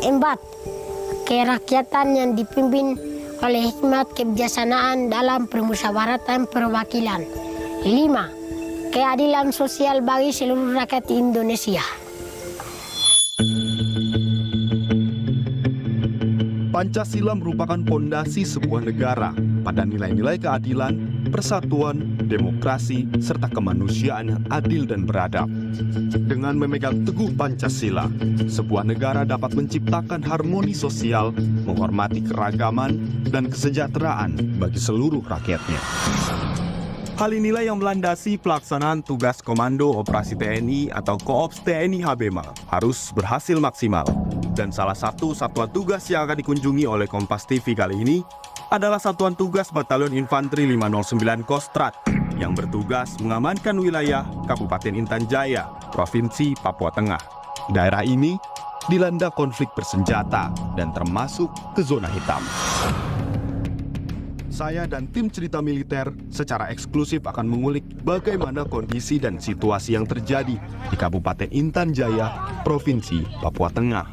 Empat, kerakyatan yang dipimpin oleh hikmat kebijaksanaan dalam permusyawaratan perwakilan. 5, keadilan sosial bagi seluruh rakyat Indonesia. Pancasila merupakan pondasi sebuah negara pada nilai-nilai keadilan, persatuan, demokrasi, serta kemanusiaan yang adil dan beradab. Dengan memegang teguh Pancasila, sebuah negara dapat menciptakan harmoni sosial, menghormati keragaman, dan kesejahteraan bagi seluruh rakyatnya. Hal inilah yang melandasi pelaksanaan tugas Komando Operasi TNI atau Koops TNI HBMA harus berhasil maksimal. Dan salah satu satuan tugas yang akan dikunjungi oleh Kompas TV kali ini adalah Satuan Tugas Batalion Infanteri 509 Kostrad yang bertugas mengamankan wilayah Kabupaten Intan Jaya, Provinsi Papua Tengah. Daerah ini dilanda konflik bersenjata dan termasuk ke zona hitam. Saya dan tim cerita militer secara eksklusif akan mengulik bagaimana kondisi dan situasi yang terjadi di Kabupaten Intan Jaya, Provinsi Papua Tengah.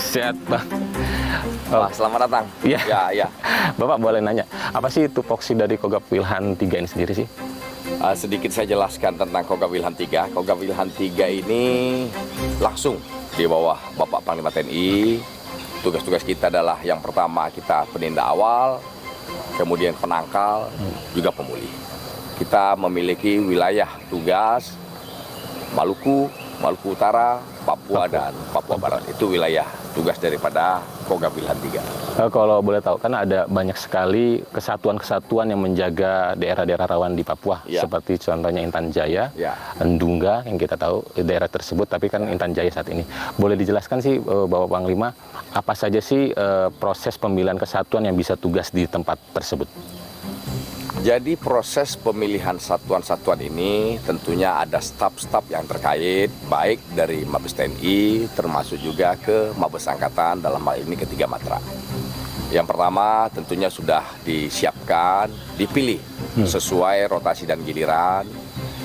Sehat, Bang. Wah, selamat datang. Iya. Ya. Bapak boleh nanya, apa sih tupoksi dari Kogab Wilhan 3 ini sendiri sih? Sedikit saya jelaskan tentang Kogab Wilhan 3. Kogab Wilhan 3 ini langsung di bawah Bapak Panglima TNI. Tugas-tugas kita adalah yang pertama kita penindak awal, kemudian penangkal, juga pemulih. Kita memiliki wilayah tugas Maluku, Maluku Utara, Papua, dan Papua Barat. Itu wilayah tugas daripada Kogab Wilhan 3. Kalau boleh tahu, kan ada banyak sekali kesatuan-kesatuan yang menjaga daerah-daerah rawan di Papua. Ya. Seperti contohnya Intan Jaya, Ya. Ndungga, yang kita tahu daerah tersebut, tapi kan Intan Jaya saat ini. Boleh dijelaskan sih, Bapak Panglima, apa saja sih proses pemilihan kesatuan yang bisa tugas di tempat tersebut? Jadi proses pemilihan satuan-satuan ini tentunya ada staf-staf yang terkait, baik dari Mabes TNI termasuk juga ke Mabes Angkatan, dalam hal ini ketiga Matra. Yang pertama tentunya sudah disiapkan, dipilih sesuai rotasi dan giliran.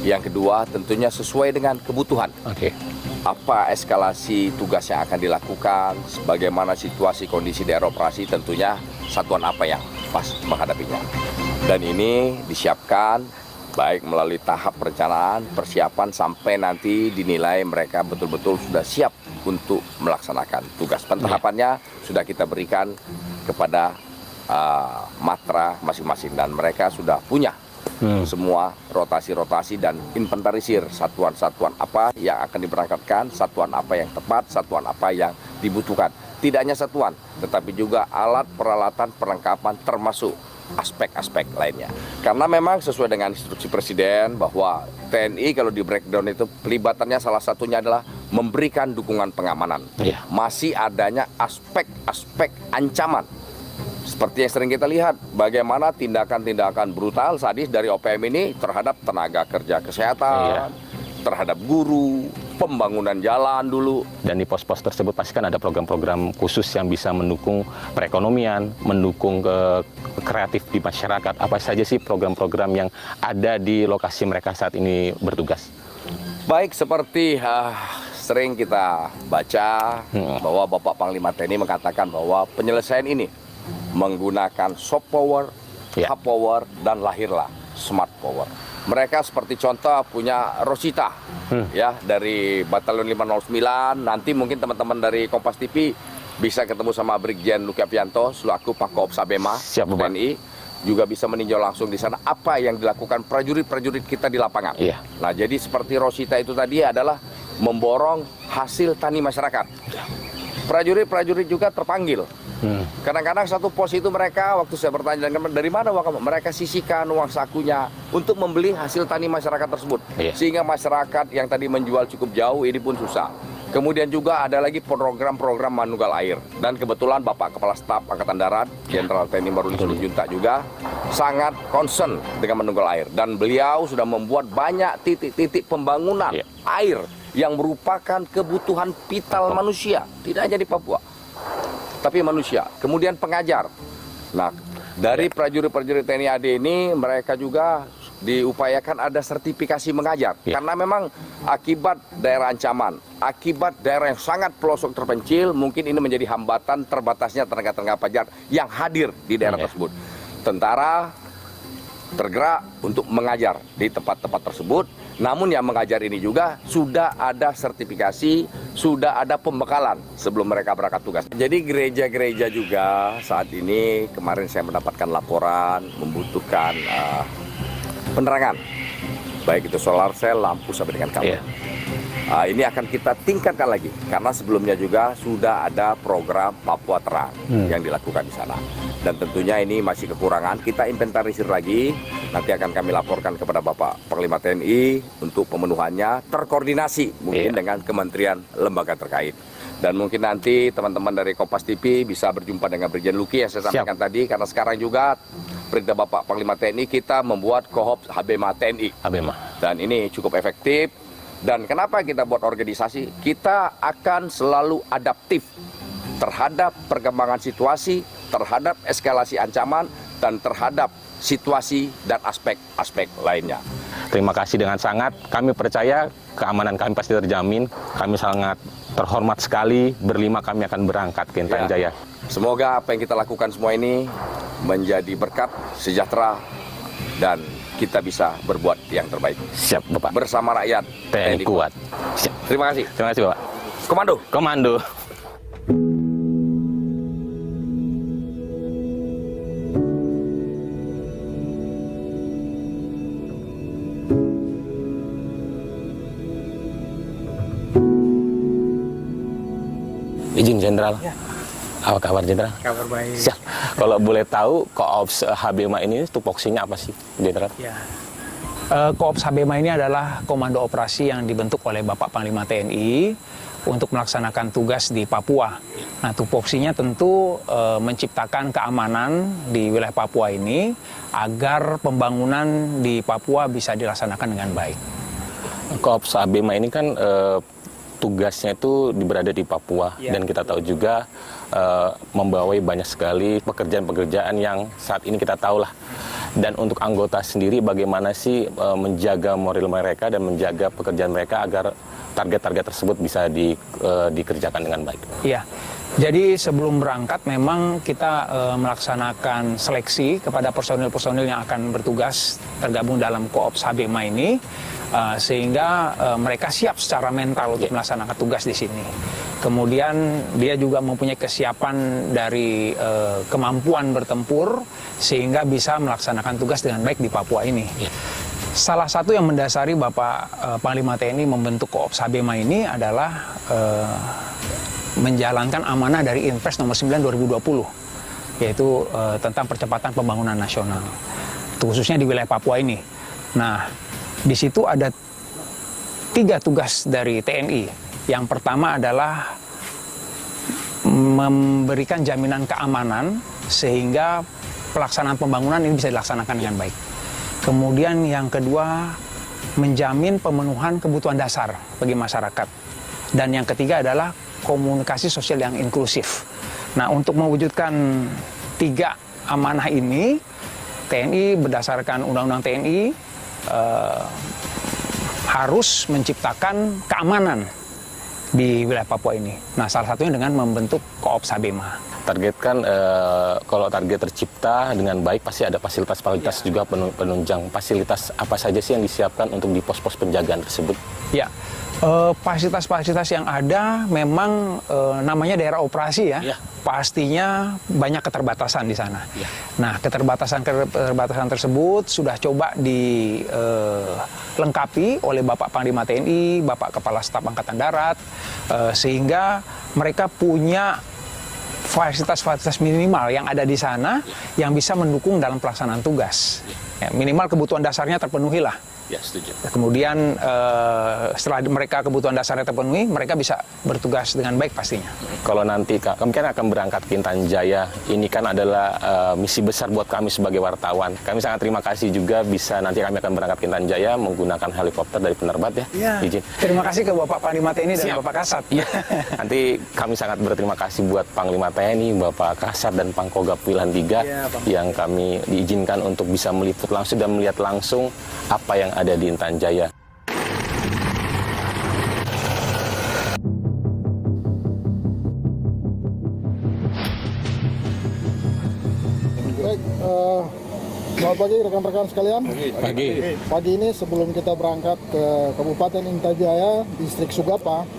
Yang kedua tentunya sesuai dengan kebutuhan. Oke. Apa eskalasi tugas yang akan dilakukan, bagaimana situasi kondisi daerah operasi, tentunya satuan apa yang pas menghadapinya. Dan ini disiapkan baik melalui tahap perencanaan, persiapan sampai nanti dinilai mereka betul-betul sudah siap untuk melaksanakan tugas. Pentahapannya sudah kita berikan kepada matra masing-masing dan mereka sudah punya semua rotasi-rotasi dan inventarisir satuan-satuan apa yang akan diberangkatkan, satuan apa yang tepat, satuan apa yang dibutuhkan. Tidak hanya satuan, tetapi juga alat, peralatan, perlengkapan termasuk aspek-aspek lainnya. Karena memang sesuai dengan instruksi Presiden bahwa TNI kalau di breakdown itu pelibatannya salah satunya adalah memberikan dukungan pengamanan. Iya. Masih adanya aspek-aspek ancaman. Seperti yang sering kita lihat, bagaimana tindakan-tindakan brutal, sadis dari OPM ini terhadap tenaga kerja kesehatan, terhadap guru, pembangunan jalan dulu. Dan di pos-pos tersebut pasti kan ada program-program khusus yang bisa mendukung perekonomian, mendukung kreatif di masyarakat. Apa saja sih program-program yang ada di lokasi mereka saat ini bertugas? Baik, seperti sering kita baca bahwa Bapak Panglima TNI mengatakan bahwa penyelesaian ini menggunakan soft power, hard power, dan lahirlah smart power. Mereka seperti contoh punya Rosita ya dari Batalion 509. Nanti mungkin teman-teman dari Kompas TV bisa ketemu sama Brigjen Luki Apianto selaku Pakoops HBMA TNI, juga bisa meninjau langsung di sana apa yang dilakukan prajurit-prajurit kita di lapangan. Iya. Nah, jadi seperti Rosita itu tadi adalah memborong hasil tani masyarakat. Prajurit-prajurit juga terpanggil Kadang-kadang satu pos itu mereka, waktu saya bertanya dari mana uang kamu, mereka sisihkan uang sakunya untuk membeli hasil tani masyarakat tersebut. Sehingga masyarakat yang tadi menjual cukup jauh ini pun susah. Kemudian juga ada lagi program-program manunggal air. Dan kebetulan Bapak Kepala Staf Angkatan Darat, Jenderal TNI Maruli Simanjuntak juga sangat concern dengan manunggal air. Dan beliau sudah membuat banyak titik-titik pembangunan air yang merupakan kebutuhan vital manusia. Tidak hanya di Papua, tapi manusia. Kemudian pengajar. Nah, dari prajurit-prajurit TNI AD ini mereka juga diupayakan ada sertifikasi mengajar. Karena memang akibat daerah ancaman, akibat daerah yang sangat pelosok terpencil, mungkin ini menjadi hambatan terbatasnya tenaga-tenaga pelajar yang hadir di daerah tersebut. Tentara tergerak untuk mengajar di tempat-tempat tersebut. Namun yang mengajar ini juga sudah ada sertifikasi, sudah ada pembekalan sebelum mereka berangkat tugas. Jadi gereja-gereja juga saat ini, kemarin saya mendapatkan laporan membutuhkan penerangan, baik itu solar cell, lampu sampai dengan kabel. Ini akan kita tingkatkan lagi karena sebelumnya juga sudah ada program Papua Terang yang dilakukan di sana. Dan tentunya ini masih kekurangan, kita inventarisir lagi, nanti akan kami laporkan kepada Bapak Panglima TNI untuk pemenuhannya, terkoordinasi mungkin dengan kementerian lembaga terkait. Dan mungkin nanti teman-teman dari Kompas TV bisa berjumpa dengan Brigjen Luki yang saya sampaikan tadi, karena sekarang juga perintah Bapak Panglima TNI kita membuat Kohops HBMA TNI. Dan ini cukup efektif. Dan kenapa kita buat organisasi? Kita akan selalu adaptif terhadap perkembangan situasi, terhadap eskalasi ancaman, dan terhadap situasi dan aspek-aspek lainnya. Terima kasih dengan sangat. Kami percaya keamanan kami pasti terjamin. Kami sangat terhormat sekali. Berlima kami akan berangkat ke Intan Jaya. Semoga apa yang kita lakukan semua ini menjadi berkat, sejahtera, dan kita bisa berbuat yang terbaik. Siap, Bapak. Bersama rakyat TNI kuat. Siap. Terima kasih. Terima kasih, Bapak. Komando. Komando. Izin Jenderal. Apa kabar Jenderal? Kabar baik. Siap. Kalau boleh tahu, Koops HBMA ini tupoksinya apa sih, Jenderal? Ya. Koops HBMA ini adalah komando operasi yang dibentuk oleh Bapak Panglima TNI untuk melaksanakan tugas di Papua. Nah, tupoksinya tentu menciptakan keamanan di wilayah Papua ini agar pembangunan di Papua bisa dilaksanakan dengan baik. Koops HBMA ini kan tugasnya itu berada di Papua, dan kita tahu juga membawai banyak sekali pekerjaan-pekerjaan yang saat ini kita tahu lah. Dan untuk anggota sendiri bagaimana sih menjaga moral mereka dan menjaga pekerjaan mereka agar target-target tersebut bisa dikerjakan dengan baik? Iya. Jadi sebelum berangkat memang kita melaksanakan seleksi kepada personil-personil yang akan bertugas tergabung dalam Koops HBMA ini, sehingga mereka siap secara mental untuk melaksanakan tugas di sini. Kemudian dia juga mempunyai kesiapan dari kemampuan bertempur sehingga bisa melaksanakan tugas dengan baik di Papua ini. Salah satu yang mendasari Bapak Panglima TNI membentuk Koops HBMA ini adalah menjalankan amanah dari Inpres nomor 9 2020, yaitu tentang percepatan pembangunan nasional, khususnya di wilayah Papua ini. Nah, di situ ada 3 tugas dari TNI. Yang pertama adalah memberikan jaminan keamanan sehingga pelaksanaan pembangunan ini bisa dilaksanakan dengan baik. Kemudian yang kedua, menjamin pemenuhan kebutuhan dasar bagi masyarakat. Dan yang ketiga adalah komunikasi sosial yang inklusif. Nah, untuk mewujudkan 3 amanah ini, TNI berdasarkan Undang-Undang TNI harus menciptakan keamanan di wilayah Papua ini. Nah, salah satunya dengan membentuk Koops HBMA. Targetkan kalau target tercipta dengan baik pasti ada fasilitas-fasilitas juga penunjang. Fasilitas apa saja sih yang disiapkan untuk di pos-pos penjagaan tersebut? Ya, fasilitas-fasilitas yang ada memang namanya daerah operasi ya. Pastinya banyak keterbatasan di sana. Nah, keterbatasan tersebut sudah coba dilengkapi oleh Bapak Panglima TNI, Bapak Kepala Staf Angkatan Darat, sehingga mereka punya fasilitas-fasilitas minimal yang ada di sana yang bisa mendukung dalam pelaksanaan tugas. Ya, minimal kebutuhan dasarnya terpenuhi lah. Ya, setuju. Kemudian setelah mereka kebutuhan dasarnya terpenuhi, mereka bisa bertugas dengan baik pastinya. Kalau nanti kami kan akan berangkat ke Intan Jaya, ini kan adalah misi besar buat kami sebagai wartawan. Kami sangat terima kasih juga bisa nanti kami akan berangkat ke Intan Jaya menggunakan helikopter dari penerbat ya. Ya. Izin. Terima kasih ke Bapak Panglima TNI dan Siap. Bapak Kasat. Iya. Nanti kami sangat berterima kasih buat Panglima TNI, Bapak Kasat dan Pangkogap Pilihan 3 Ya, Bang. yang kami diizinkan untuk bisa meliput langsung dan melihat langsung apa yang ada di Intan Jaya. Baik, selamat pagi rekan-rekan sekalian. Pagi. Pagi ini sebelum kita berangkat ke Kabupaten Intan Jaya, Distrik Sugapa,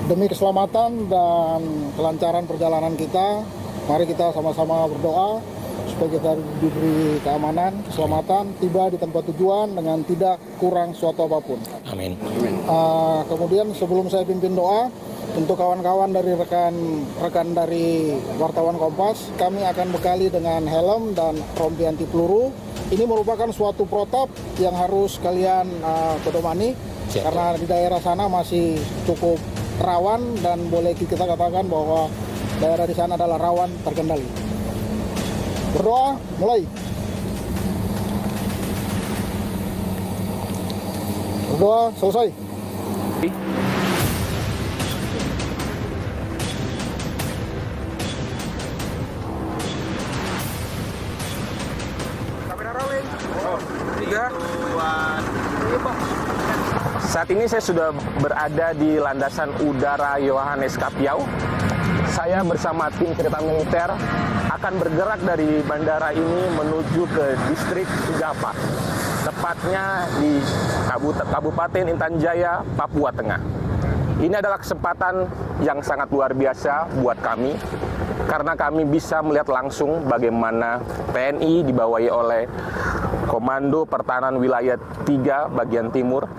demi keselamatan dan kelancaran perjalanan kita, mari kita sama-sama berdoa supaya kita diberi keamanan, keselamatan, tiba di tempat tujuan dengan tidak kurang suatu apapun. Amin. Kemudian sebelum saya pimpin doa, untuk kawan-kawan dari rekan dari wartawan Kompas, kami akan bekali dengan helm dan rompi anti peluru. Ini merupakan suatu protap yang harus kalian pedomani, karena di daerah sana masih cukup rawan dan boleh kita katakan bahwa daerah di sana adalah rawan terkendali. Berdoa, mulai. Berdoa, selesai. Saat ini saya sudah berada di landasan udara Yohanes Kapiau. Saya bersama tim kereta militer akan bergerak dari bandara ini menuju ke distrik Sugapa, tepatnya di Kabupaten Intan Jaya, Papua Tengah. Ini adalah kesempatan yang sangat luar biasa buat kami, karena kami bisa melihat langsung bagaimana TNI dibawahi oleh Komando Pertahanan Wilayah 3 bagian timur.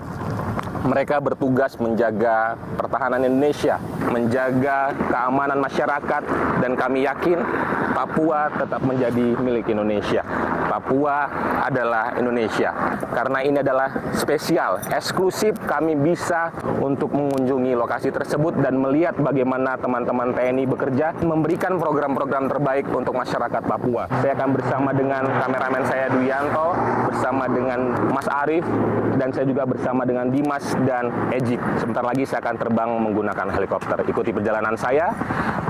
Mereka bertugas menjaga pertahanan Indonesia, menjaga keamanan masyarakat, dan kami yakin Papua tetap menjadi milik Indonesia. Papua adalah Indonesia. Karena ini adalah spesial, eksklusif, kami bisa untuk mengunjungi lokasi tersebut dan melihat bagaimana teman-teman TNI bekerja memberikan program-program terbaik untuk masyarakat Papua. Saya akan bersama dengan kameramen saya Duyanto, bersama dengan Mas Arief, dan saya juga bersama dengan Dimas dan Ejik. Sebentar lagi saya akan terbang menggunakan helikopter. Ikuti perjalanan saya.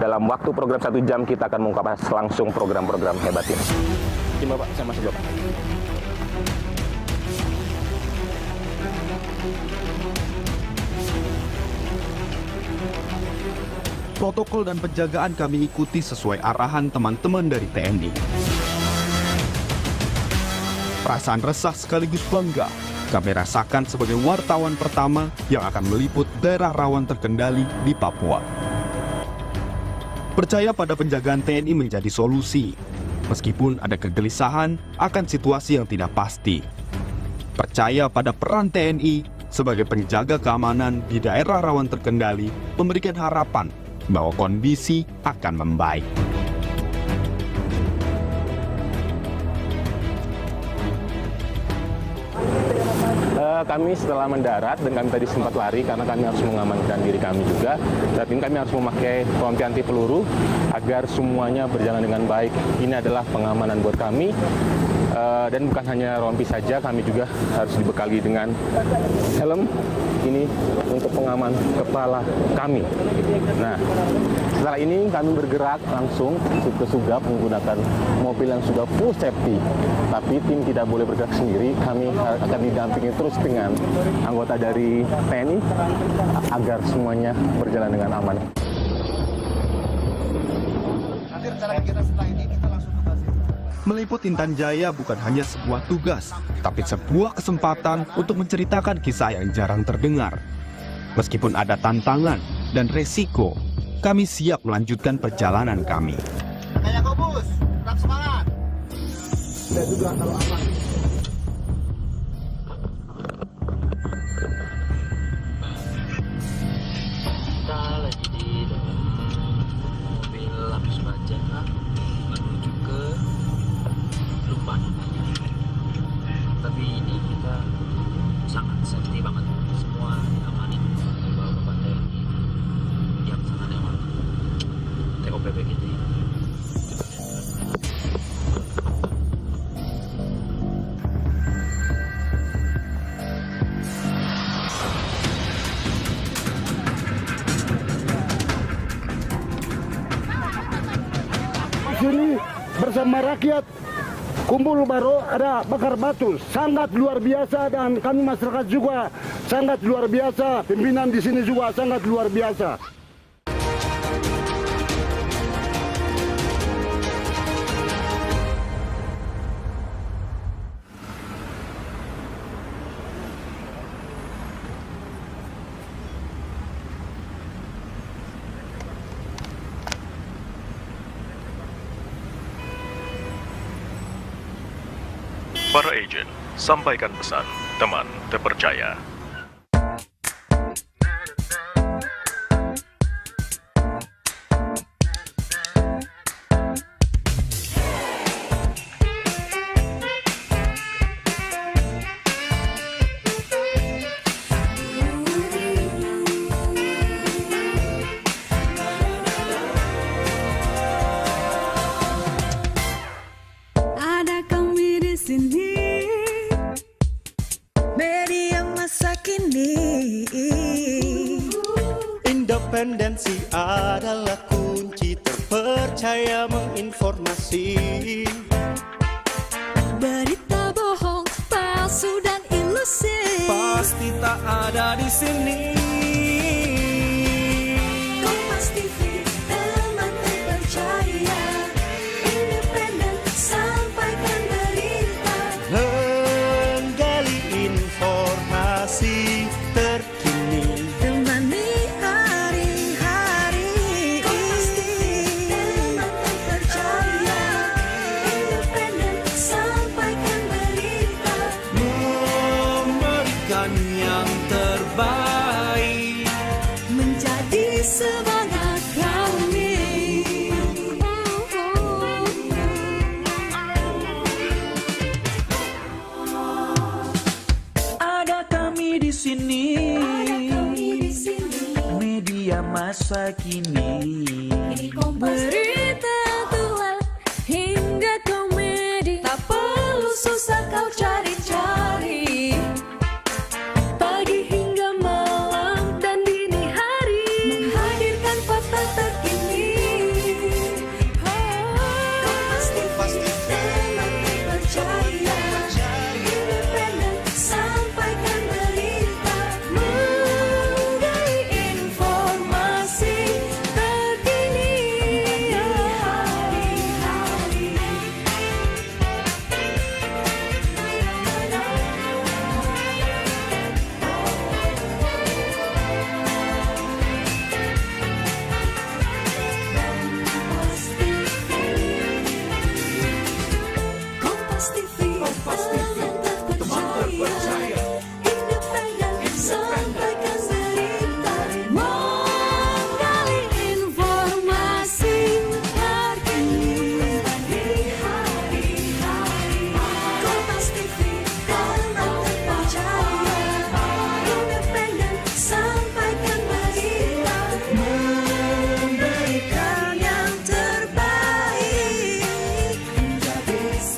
Dalam waktu program 1 jam kita akan mengungkapkan langsung program-program hebat ini. Ini Bapak, saya masuk Bapak. Protokol dan penjagaan kami ikuti sesuai arahan teman-teman dari TNI. Perasaan resah sekaligus bangga kami rasakan sebagai wartawan pertama yang akan meliput daerah rawan terkendali di Papua. Percaya pada penjagaan TNI menjadi solusi, meskipun ada kegelisahan akan situasi yang tidak pasti. Percaya pada peran TNI sebagai penjaga keamanan di daerah rawan terkendali memberikan harapan bahwa kondisi akan membaik. Kami setelah mendarat dan kami tadi sempat lari karena kami harus mengamankan diri kami juga. Saat ini kami harus memakai rompi anti peluru agar semuanya berjalan dengan baik. Ini adalah pengamanan buat kami. Dan bukan hanya rompi saja, kami juga harus dibekali dengan helm ini untuk pengaman kepala kami. Nah, setelah ini kami bergerak langsung ke Sugap menggunakan mobil yang sudah full safety. Tapi tim tidak boleh bergerak sendiri, kami akan didampingi terus dengan anggota dari TNI agar semuanya berjalan dengan aman. Nanti rencana kegiatan setelah ini kita langsung ke base. Meliput Intan Jaya bukan hanya sebuah tugas, tapi sebuah kesempatan untuk menceritakan kisah yang jarang terdengar. Meskipun ada tantangan dan resiko, kami siap melanjutkan perjalanan kami. Kayak Kobus, tetap semangat. Saya juga kalau aman. Kita lagi di mobil kita sangat safety banget, semua diamanin dibawa ke pantai yang sangat nyaman. TOPP gitu ya. Sini bersama rakyat kumpul baru ada bakar batu sangat luar biasa, dan kami masyarakat juga sangat luar biasa, pimpinan di sini juga sangat luar biasa. Para agen, sampaikan pesan, teman terpercaya. Ada kami di sini, media masa kini. Independensi adalah kunci, terpercaya menginformasi. Berita bohong, palsu dan ilusi Pasti tak ada di sini. Kompas TV, teman terpercaya. Independen, sampaikan berita. Menggali informasi terkini. Temani hari-hari. Kompas TV, teman terpercaya. Independen, sampaikan berita. Memberikan yang terbaik. Menjadi semangat kami. Ada kami di sini, media masa kini. Berita aktual hingga komedi, tak perlu susah kau cari-cari. Pagi hingga malam dan dini hari, menghadirkan fakta terkini. Kompas TV, teman terpercaya. Independen, sampaikan berita. Menggali informasi terkini. Hari-hari. Kompas TV, teman terpercaya. Independen, sampaikan berita. Menggali informasi terkini. Hari-hari. Kompas TV, teman terpercaya. Independen, sampaikan berita. Memberikan yang terbaik.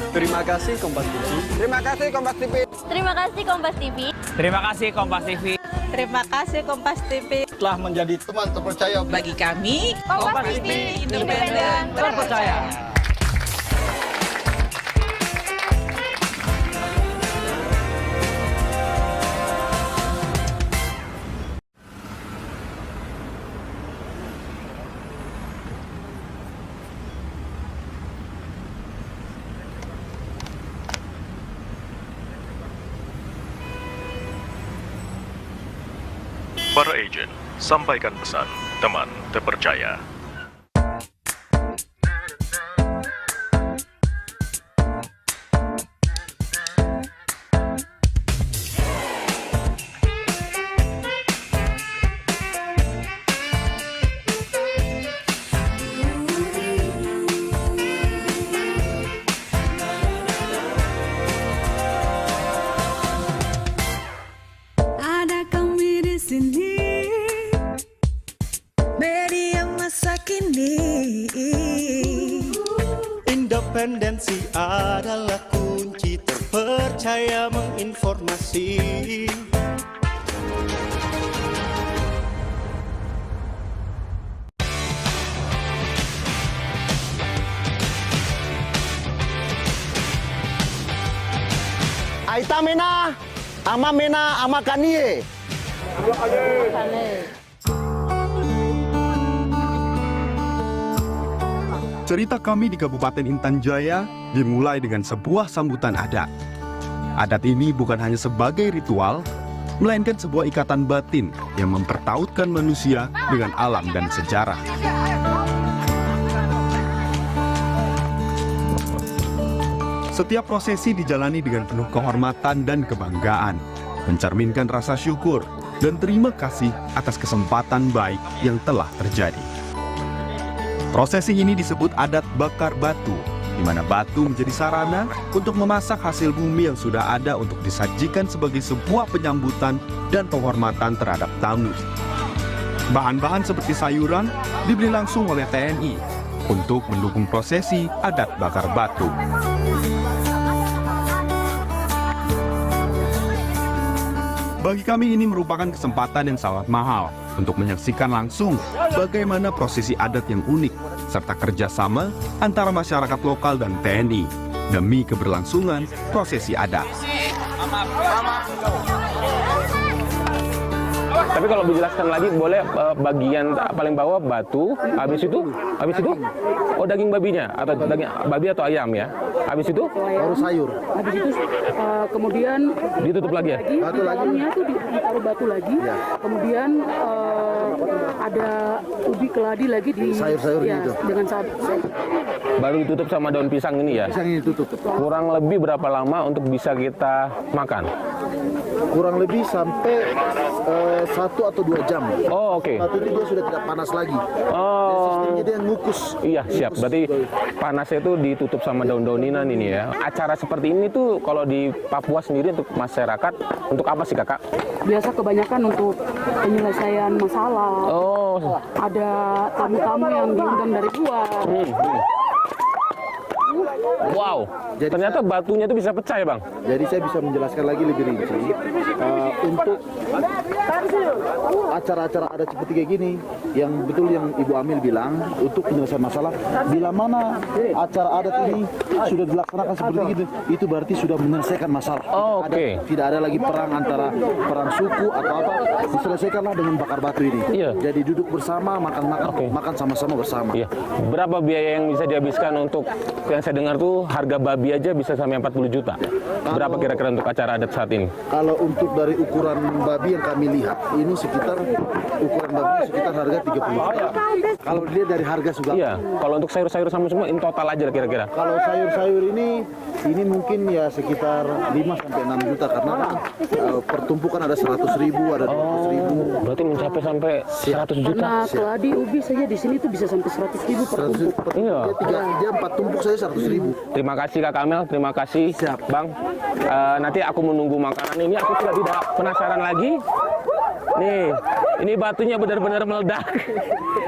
Terima kasih Kompas TV. Terima kasih Kompas TV. Terima kasih Kompas TV. Terima kasih Kompas TV. Terima kasih Kompas TV. Telah menjadi teman terpercaya Bagi kami, Kompas TV independen Terpercaya. Para agen, sampaikan pesan, teman terpercaya. Independensi adalah kunci terpercaya menginformasi. Aita mena, ama kanie. Cerita kami di Kabupaten Intan Jaya dimulai dengan sebuah sambutan adat. Adat ini bukan hanya sebagai ritual, melainkan sebuah ikatan batin yang mempertautkan manusia dengan alam dan sejarah. Setiap prosesi dijalani dengan penuh kehormatan dan kebanggaan, mencerminkan rasa syukur dan terima kasih atas kesempatan baik yang telah terjadi. Prosesi ini disebut adat bakar batu, di mana batu menjadi sarana untuk memasak hasil bumi yang sudah ada untuk disajikan sebagai sebuah penyambutan dan penghormatan terhadap tamu. Bahan-bahan seperti sayuran dibeli langsung oleh TNI untuk mendukung prosesi adat bakar batu. Bagi kami ini merupakan kesempatan yang sangat mahal untuk menyaksikan langsung bagaimana prosesi adat yang unik serta kerjasama antara masyarakat lokal dan TNI demi keberlangsungan prosesi adat. Tapi kalau dijelaskan lagi boleh bagian paling bawah batu, habis itu oh daging babinya atau daging babi atau ayam ya. Habis itu baru sayur. Habis itu kemudian ditutup lagi ya. Batu lagi. Dalamnya tuh ditaruh batu lagi. Ya. Kemudian ada ubi keladi lagi di sayur-sayur ya, gitu. Dengan sayur. Baru ditutup sama daun pisang ini ya. Pisang ini tutup. Kurang lebih berapa lama untuk bisa kita makan? Kurang lebih sampai 1 atau 2 jam. Oh oke. Batu itu dia sudah tidak panas lagi. Oh. Sistemnya dia ngukus. Iya siap. Berarti panasnya itu ditutup sama daun-daunan ini ya. Acara seperti ini tuh kalau di Papua sendiri untuk masyarakat untuk apa sih kakak? Biasa kebanyakan untuk penyelesaian masalah. Oh. Ada tamu-tamu yang diundang dari luar. Wow, jadi ternyata batunya itu bisa pecah ya bang? Jadi saya bisa menjelaskan lagi lebih rinci. Untuk acara-acara adat seperti kayak gini, yang betul yang Ibu Amil bilang, untuk penyelesaian masalah, bila mana acara adat ini sudah dilaksanakan seperti itu, itu berarti sudah menyelesaikan masalah. Oh, oke. Tidak ada lagi perang antara perang suku atau apa, diselesaikanlah dengan bakar batu ini. Iya. Jadi duduk bersama, makan sama-sama bersama. Iya. Berapa biaya yang bisa dihabiskan untuk yang saya dengar tuh harga babi aja bisa sampai 40 juta. Berapa kira-kira untuk acara adat saat ini? Kalau untuk dari ukuran babi yang kami lihat, ini sekitar ukuran babi sekitar harga 30 juta. Kalau dia dari harga sudah. Iya. Kalau untuk sayur-sayur sama semua in total aja kira-kira. Kalau sayur-sayur ini mungkin ya sekitar 5 sampai 6 juta karena pertumpukan ada 100.000, ada 200.000. Berarti mencapai sampai 100 juta. Karena keladi ubi saja di sini tuh bisa sampai 100.000 per tumpuk. Iya. 4 tumpuk saya 100.000. Terima kasih Kak Amel, terima kasih. Siap. Bang. Nanti aku menunggu makanan ini. Aku sudah tidak penasaran lagi. Nih, ini batunya benar-benar meledak.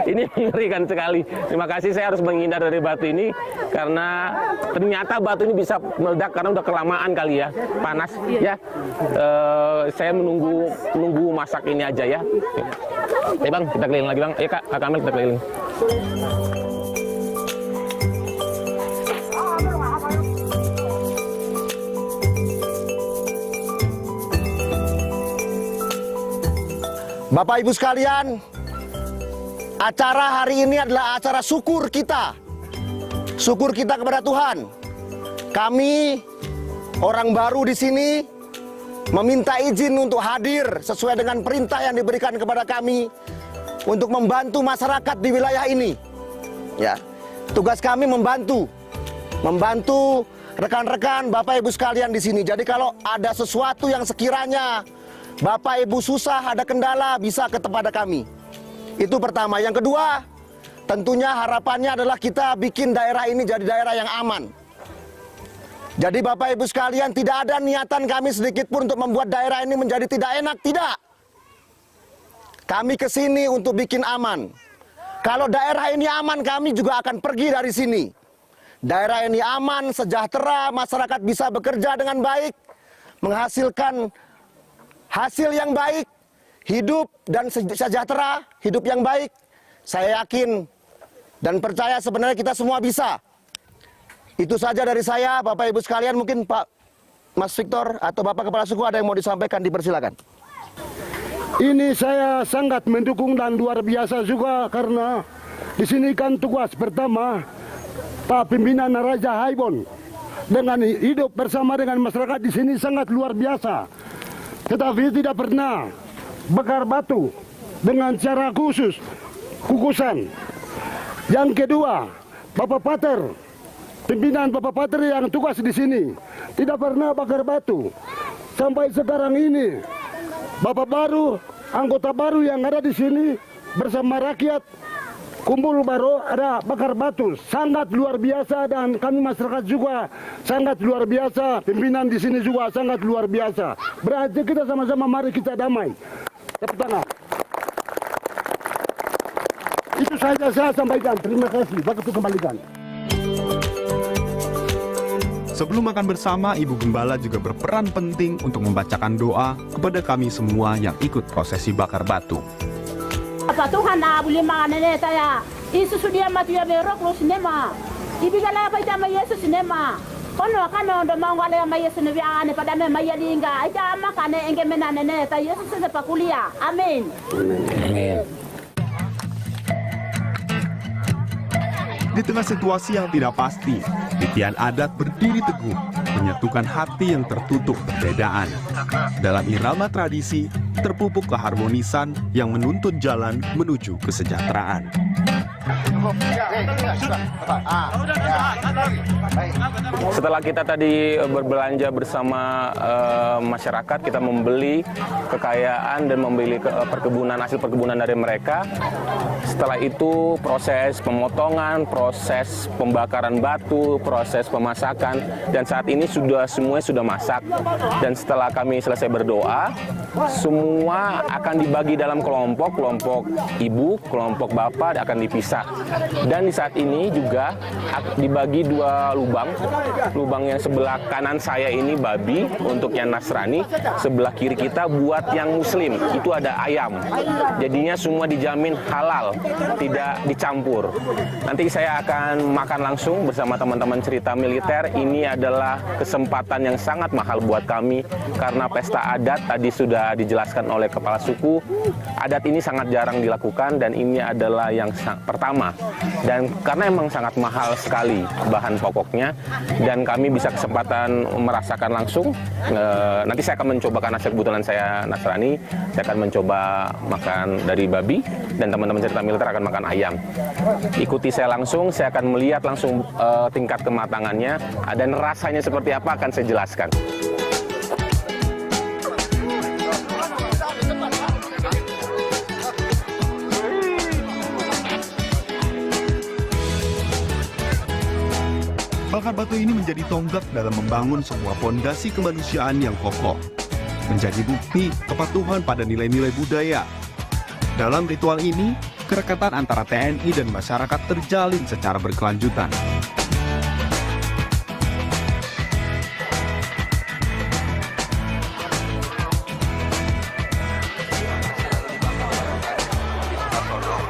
Ini mengerikan sekali. Terima kasih, saya harus menghindar dari batu ini karena ternyata batu ini bisa meledak karena udah kelamaan kali ya, panas ya. Saya menunggu masak ini aja ya. Bang, kita keliling lagi bang. Kak Amel kita keliling. Bapak Ibu sekalian, acara hari ini adalah acara syukur kita. Syukur kita kepada Tuhan. Kami orang baru di sini meminta izin untuk hadir sesuai dengan perintah yang diberikan kepada kami untuk membantu masyarakat di wilayah ini. Ya, tugas kami membantu rekan-rekan Bapak Ibu sekalian di sini. Jadi kalau ada sesuatu yang sekiranya Bapak Ibu susah, ada kendala, bisa kepada kami. Itu pertama. Yang kedua, tentunya harapannya adalah kita bikin daerah ini jadi daerah yang aman. Jadi Bapak Ibu sekalian, tidak ada niatan kami sedikit pun untuk membuat daerah ini menjadi tidak enak, tidak. Kami ke sini untuk bikin aman. Kalau daerah ini aman, kami juga akan pergi dari sini. daerah ini aman, sejahtera, masyarakat bisa bekerja dengan baik, menghasilkan hasil yang baik, hidup dan sejahtera, hidup yang baik. Saya yakin dan percaya sebenarnya kita semua bisa. Itu saja dari saya, Bapak Ibu sekalian. Mungkin Pak Mas Victor atau Bapak Kepala Suku ada yang mau disampaikan, dipersilakan. Ini saya sangat mendukung dan luar biasa juga karena di sini kan tugas pertama Pak Pimpinan Raja Haibon dengan hidup bersama dengan masyarakat di sini sangat luar biasa. Tetapi tidak pernah bakar batu dengan cara khusus, kukusan. Yang kedua, Bapak Pater, pimpinan Bapak Pater yang tugas di sini tidak pernah bakar batu. Sampai sekarang ini, Bapak baru, anggota baru yang ada di sini bersama rakyat kumpul baru ada bakar batu, sangat luar biasa dan kami masyarakat juga sangat luar biasa. Pimpinan di sini juga sangat luar biasa. Berarti kita sama-sama mari kita damai. Tepuk tangan. Itu saja saya sampaikan. Terima kasih. Waktu kembalikan. Sebelum makan bersama, Ibu Gembala juga berperan penting untuk membacakan doa kepada kami semua yang ikut prosesi bakar batu. Apa Tuhan boleh makan saya. Yesus dia mati ya berok lu sinema. Ibigala apa jama Yesus sinema. Kono ndo mangwale ya Yesus nabi ane pada me maya dinga. Aja makane enge menane saya Yesus sepa kuliah. Amin. Amin. Di tengah situasi yang tidak pasti, titian adat berdiri teguh, menyatukan hati yang tertutup perbedaan. Dalam irama tradisi, terpupuk keharmonisan yang menuntut jalan menuju kesejahteraan. Setelah kita tadi berbelanja bersama masyarakat, kita membeli kekayaan dan membeli hasil perkebunan dari mereka. Setelah itu proses pemotongan, proses pembakaran batu, proses pemasakan, dan saat ini semuanya sudah masak. Dan setelah kami selesai berdoa, semua akan dibagi dalam kelompok ibu, kelompok bapak akan dipisah. Dan di saat ini juga dibagi dua lubang yang sebelah kanan saya ini babi untuk yang Nasrani, sebelah kiri kita buat yang Muslim itu ada ayam. Jadinya semua dijamin halal, tidak dicampur. Nanti saya akan makan langsung bersama teman-teman cerita militer. Ini adalah kesempatan yang sangat mahal buat kami karena pesta adat tadi sudah dijelaskan oleh kepala suku. Adat ini sangat jarang dilakukan dan ini adalah yang pertama. Dan karena emang sangat mahal sekali bahan pokoknya dan kami bisa kesempatan merasakan langsung. Nanti saya akan mencoba karena kebetulan saya Nasrani, saya akan mencoba makan dari babi dan teman-teman cerita militer akan makan ayam. Ikuti saya langsung, saya akan melihat langsung tingkat kematangannya dan rasanya seperti apa akan saya jelaskan. Bakar batu ini menjadi tonggak dalam membangun sebuah fondasi kemanusiaan yang kokoh. Menjadi bukti kepatuhan pada nilai-nilai budaya. Dalam ritual ini, kerekatan antara TNI dan masyarakat terjalin secara berkelanjutan.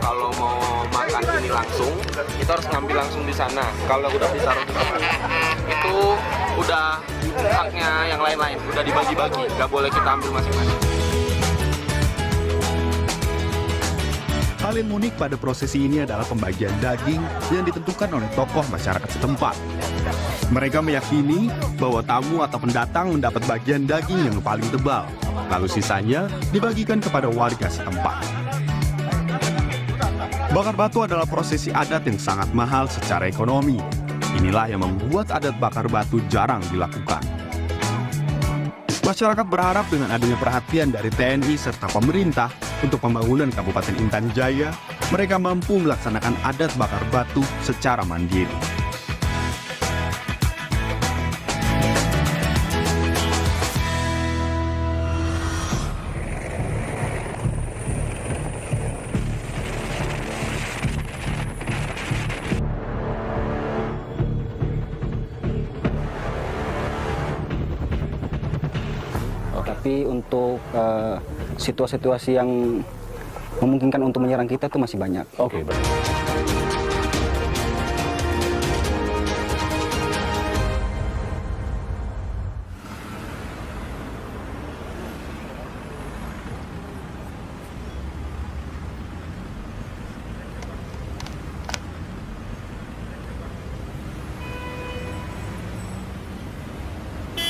Kalau mau makan ini langsung, kita harus ngambil langsung di sana. Kalau udah ditaruh di sana, itu udah haknya yang lain-lain, udah dibagi-bagi, nggak boleh kita ambil masing-masing. Hal yang unik pada prosesi ini adalah pembagian daging yang ditentukan oleh tokoh masyarakat setempat. Mereka meyakini bahwa tamu atau pendatang mendapat bagian daging yang paling tebal, lalu sisanya dibagikan kepada warga setempat. Bakar batu adalah prosesi adat yang sangat mahal secara ekonomi. Inilah yang membuat adat bakar batu jarang dilakukan. Masyarakat berharap dengan adanya perhatian dari TNI serta pemerintah untuk pembangunan Kabupaten Intan Jaya, mereka mampu melaksanakan adat bakar batu secara mandiri. Tapi untuk situasi-situasi yang memungkinkan untuk menyerang kita itu masih banyak. Oke, baik.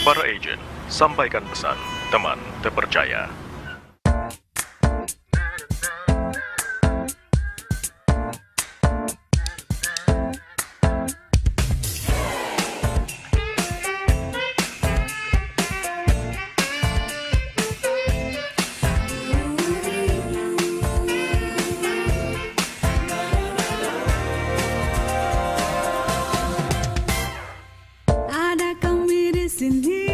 Para agen, sampaikan pesan, teman terpercaya. Ada kami di sini,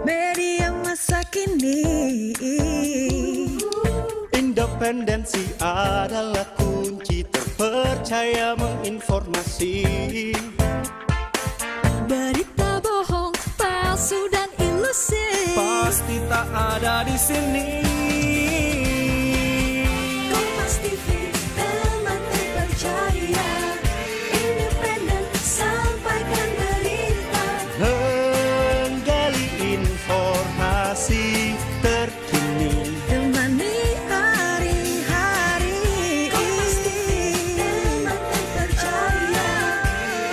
media masa kini. Independensi adalah kunci terpercaya menginformasi. Berita bohong, palsu dan ilusi Pasti tak ada di sini. Kompas TV, teman terpercaya. Independen, sampaikan berita. Menggali informasi terkini. Temani hari-hari. Kompas TV, teman terpercaya.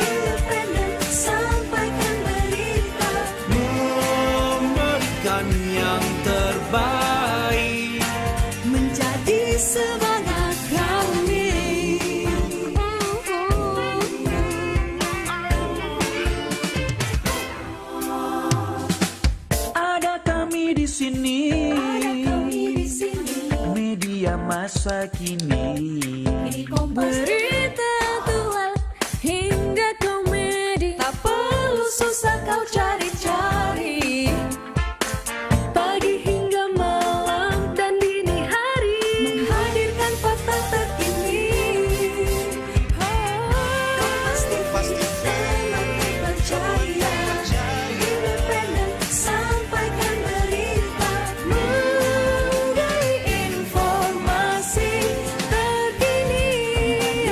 Independen, sampaikan berita. Memberikan yang terbaik. Menjadi semangat kami. Ada kami di sini. Media masa kini. Berita aktual hingga komedi, tak perlu susah kau cari-cari. Pagi hingga malam dan dini hari, menghadirkan fakta terkini. Kompas TV, teman terpercaya. Independen, sampaikan berita. Menggali informasi terkini.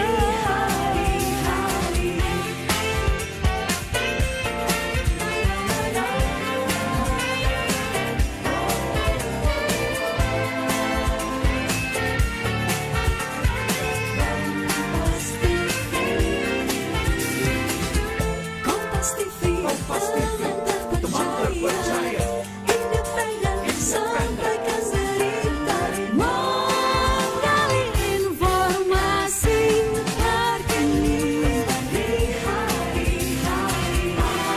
Hari-hari. Kompas TV, teman terpercaya. Independen, sampaikan berita. Menggali informasi terkini. Hari-hari.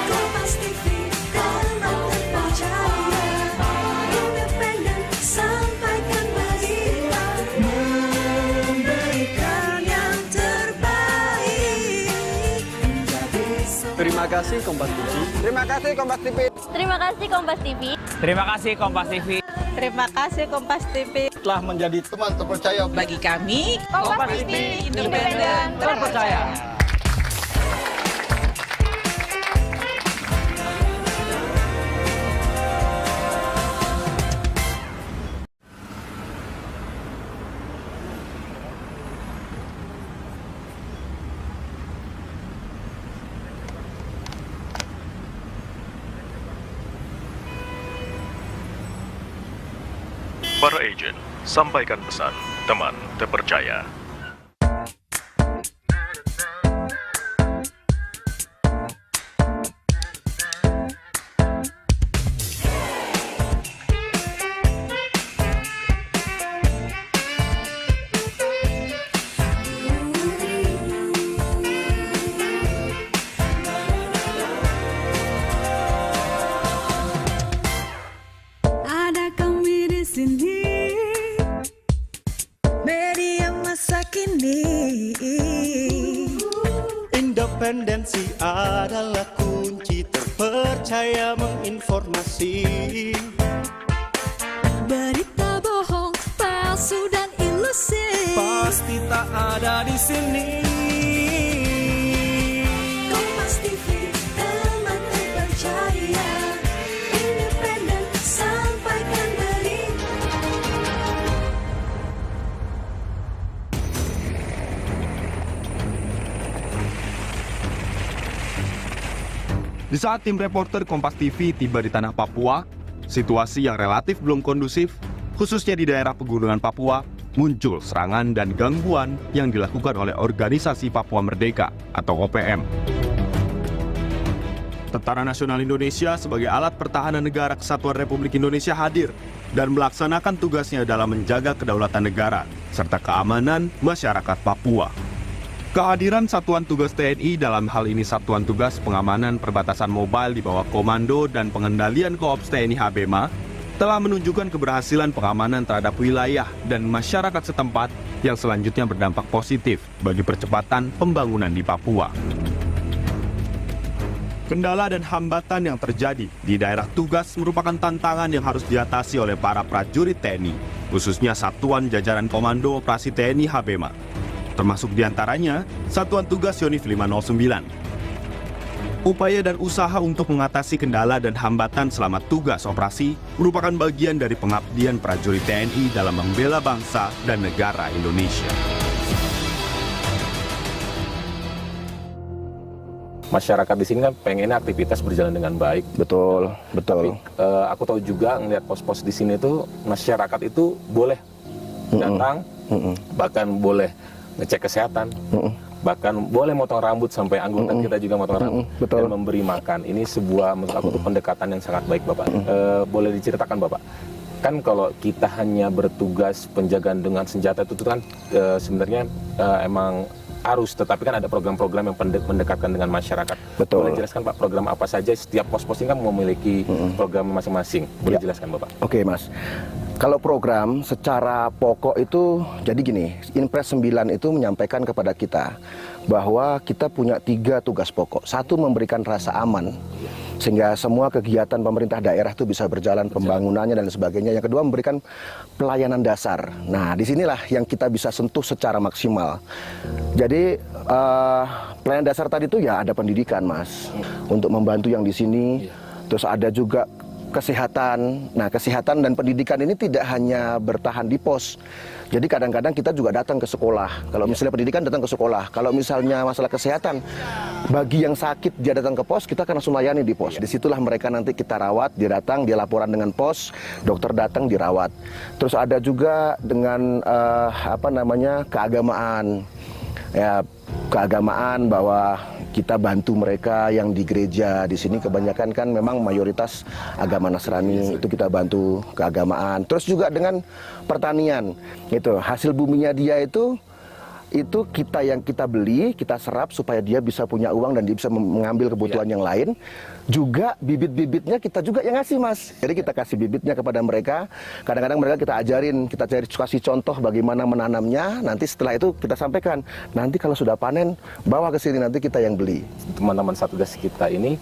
Kompas TV, teman terpercaya. Independen, sampaikan berita. Memberikan yang terbaik. Terima kasih Kompas TV. Terima kasih Kompas TV. Terima kasih Kompas TV. Terima kasih Kompas TV. Terima kasih Kompas TV. Telah menjadi teman terpercaya Bagi kami, Kompas TV independen terpercaya. Para agen, sampaikan pesan, teman terpercaya. Ada kami di sini, media masa kini. Independensi adalah kunci terpercaya menginformasi. Berita bohong, palsu dan ilusi Pasti tak ada di sini. Kompas TV, teman terpercaya. Independen, Di saat tim reporter Kompas TV tiba di tanah Papua, situasi yang relatif belum kondusif, khususnya di daerah pegunungan Papua, muncul serangan dan gangguan yang dilakukan oleh Organisasi Papua Merdeka atau OPM. Tentara Nasional Indonesia sebagai alat pertahanan negara Kesatuan Republik Indonesia hadir dan melaksanakan tugasnya dalam menjaga kedaulatan negara serta keamanan masyarakat Papua. Kehadiran Satuan Tugas TNI dalam hal ini Satuan Tugas Pengamanan Perbatasan Mobile di bawah Komando dan Pengendalian Koops TNI HBMA telah menunjukkan keberhasilan pengamanan terhadap wilayah dan masyarakat setempat yang selanjutnya berdampak positif bagi percepatan pembangunan di Papua. Kendala dan hambatan yang terjadi di daerah tugas merupakan tantangan yang harus diatasi oleh para prajurit TNI, khususnya Satuan Jajaran Komando Operasi TNI HBMA. Termasuk diantaranya Satuan Tugas Yonif 509. Upaya dan usaha untuk mengatasi kendala dan hambatan selama tugas operasi merupakan bagian dari pengabdian prajurit TNI dalam membela bangsa dan negara Indonesia. Masyarakat di sini kan pengennya aktivitas berjalan dengan baik. Betul. Tapi aku tahu juga ngelihat pos-pos di sini tuh masyarakat itu boleh datang, bahkan boleh ngecek kesehatan, bahkan boleh motong rambut sampai anggota kita juga motong rambut dan memberi makan. Ini sebuah menurut aku pendekatan yang sangat baik, Bapak. Boleh diceritakan, Bapak? Kan kalau kita hanya bertugas penjagaan dengan senjata itu kan sebenarnya emang harus, tetapi kan ada program-program yang mendekatkan dengan masyarakat. Betul. Boleh jelaskan, Pak, program apa saja? Setiap pos-pos ini kan memiliki program masing-masing. Boleh jelaskan, Bapak? Oke, Mas. Kalau program secara pokok itu, jadi gini, Inpres 9 itu menyampaikan kepada kita bahwa kita punya 3 tugas pokok. Satu, memberikan rasa aman, sehingga semua kegiatan pemerintah daerah itu bisa berjalan, pembangunannya dan sebagainya. Yang kedua, memberikan pelayanan dasar. Nah, disinilah yang kita bisa sentuh secara maksimal. Jadi, pelayanan dasar tadi itu ya ada pendidikan, Mas, untuk membantu yang di sini. Terus ada juga kesehatan. Nah, kesehatan dan pendidikan ini tidak hanya bertahan di pos. Jadi kadang-kadang kita juga datang ke sekolah. Kalau misalnya pendidikan, datang ke sekolah. Kalau misalnya masalah kesehatan, bagi yang sakit dia datang ke pos, kita akan langsung layani di pos. Disitulah mereka nanti kita rawat, dia datang, dia laporan dengan pos, dokter datang dirawat. Terus ada juga dengan keagamaan. Ya, keagamaan bahwa kita bantu mereka yang di gereja. Di sini kebanyakan kan memang mayoritas agama Nasrani, itu kita bantu keagamaan. Terus juga dengan pertanian, itu hasil buminya dia itu kita beli, kita serap supaya dia bisa punya uang dan dia bisa mengambil kebutuhan yang lain. Juga bibit-bibitnya kita juga yang ngasih, Mas. Jadi kita kasih bibitnya kepada mereka. Kadang-kadang mereka kita ajarin, kita kasih contoh bagaimana menanamnya. Nanti setelah itu kita sampaikan, nanti kalau sudah panen, bawa ke sini, nanti kita yang beli. Teman-teman Satgas kita ini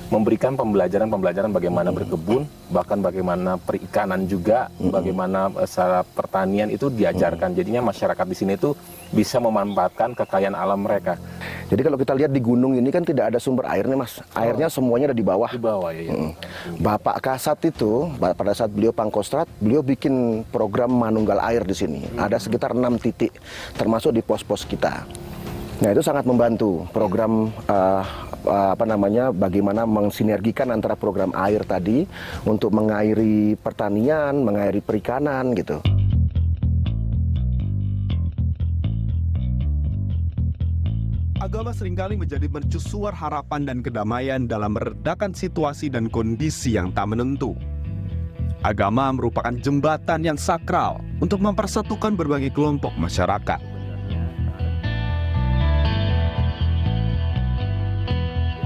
memberikan pembelajaran bagaimana berkebun, bahkan bagaimana perikanan juga, bagaimana secara pertanian itu diajarkan. Jadinya masyarakat di sini itu bisa memanfaatkan kekayaan alam mereka. Jadi kalau kita lihat di gunung ini kan tidak ada sumber airnya, Mas. Airnya semuanya ada di bawah. Di bawah, ya. Bapak Kasat itu pada saat beliau Pangkostrat, beliau bikin program manunggal air di sini. Ada sekitar 6 titik, termasuk di pos-pos kita. Nah, itu sangat membantu program bagaimana mensinergikan antara program air tadi untuk mengairi pertanian, mengairi perikanan gitu. Agama seringkali menjadi mercusuar harapan dan kedamaian dalam meredakan situasi dan kondisi yang tak menentu. Agama merupakan jembatan yang sakral untuk mempersatukan berbagai kelompok masyarakat.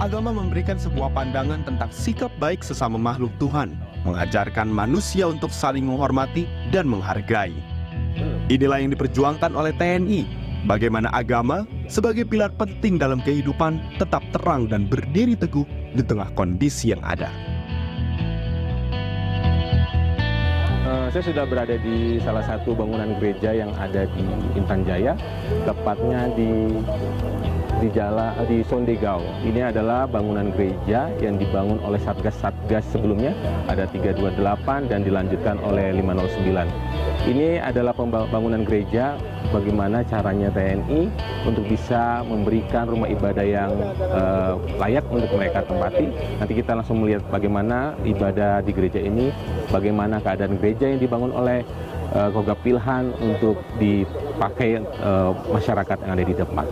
Agama memberikan sebuah pandangan tentang sikap baik sesama makhluk Tuhan, mengajarkan manusia untuk saling menghormati dan menghargai. Inilah yang diperjuangkan oleh TNI, bagaimana agama sebagai pilar penting dalam kehidupan tetap terang dan berdiri teguh di tengah kondisi yang ada. Saya sudah berada di salah satu bangunan gereja yang ada di Intan Jaya, tepatnya di di Sondegao. Ini adalah bangunan gereja yang dibangun oleh Satgas-Satgas sebelumnya, ada 328 dan dilanjutkan oleh 509. Ini adalah pembangunan gereja, bagaimana caranya TNI untuk bisa memberikan rumah ibadah yang layak untuk mereka tempati. Nanti kita langsung melihat bagaimana ibadah di gereja ini, bagaimana keadaan gereja yang dibangun oleh Kogab Wilhan untuk dipakai masyarakat yang ada di depan.